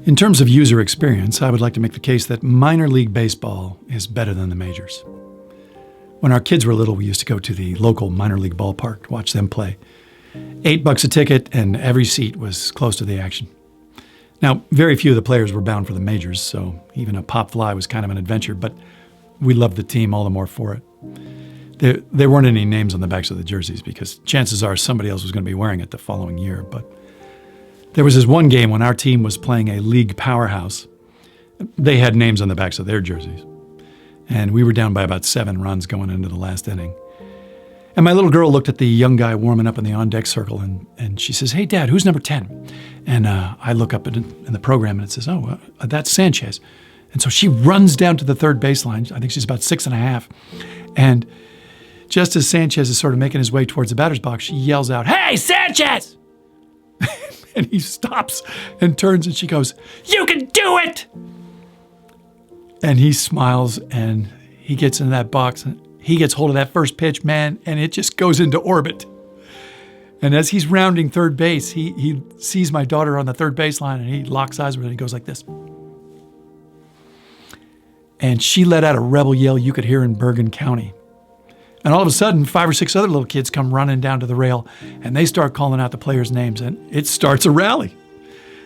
In terms of user experience, I would like to make the case that minor league baseball is better than the majors. When our kids were little, we used to go to the local minor league ballpark to watch them play. $8 a ticket, and every seat was close to the action. Now, very few of the players were bound for the majors, so even a pop fly was kind of an adventure, but we loved the team all the more for it. There weren't any names on the backs of the jerseys because chances are somebody else was going to be wearing it the following year. But there was this one game when our team was playing a league powerhouse. They had names on the backs of their jerseys. And we were down by about 7 runs going into the last inning. And my little girl looked at the young guy warming up in the on-deck circle, and she says, "Hey, Dad, who's number 10? And I look up in the program, and it says, "Oh, that's Sanchez." And so she runs down to the third baseline. I think she's about 6.5. And just as Sanchez is sort of making his way towards the batter's box, she yells out, "Hey, Sanchez!" And he stops and turns, and she goes, "You can do it!" And he smiles, and he gets into that box, and he gets hold of that first pitch, man, and it just goes into orbit. And as he's rounding third base, he sees my daughter on the third baseline, and he locks eyes with her, and he goes like this. And she let out a rebel yell you could hear in Bergen County. And all of a sudden, 5 or 6 other little kids come running down to the rail, and they start calling out the players' names, and it starts a rally.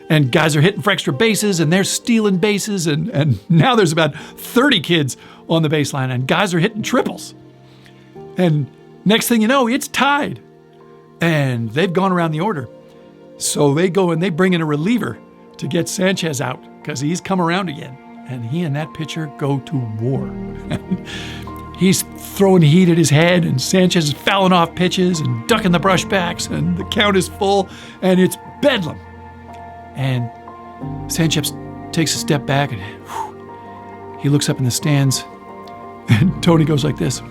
And guys are hitting for extra bases, and they're stealing bases, and now there's about 30 kids on the baseline, and guys are hitting triples. And next thing you know, it's tied. And they've gone around the order. So they go and they bring in a reliever to get Sanchez out, because he's come around again. And he and that pitcher go to war. He's throwing heat at his head, and Sanchez is fouling off pitches and ducking the brushbacks, and the count is full, and it's bedlam. And Sanchez takes a step back, and he looks up in the stands, and Tony goes like this.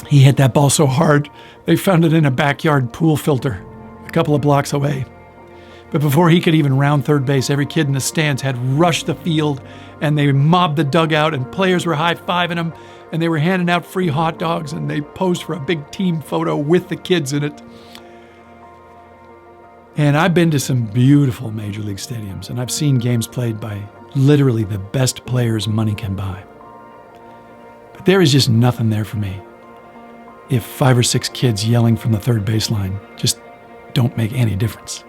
He hit that ball so hard, they found it in a backyard pool filter a couple of blocks away. But before he could even round third base, every kid in the stands had rushed the field, and they mobbed the dugout, and players were high-fiving him, and they were handing out free hot dogs, and they posed for a big team photo with the kids in it. And I've been to some beautiful major league stadiums, and I've seen games played by literally the best players money can buy. But there is just nothing there for me if 5 or 6 kids yelling from the third baseline just don't make any difference.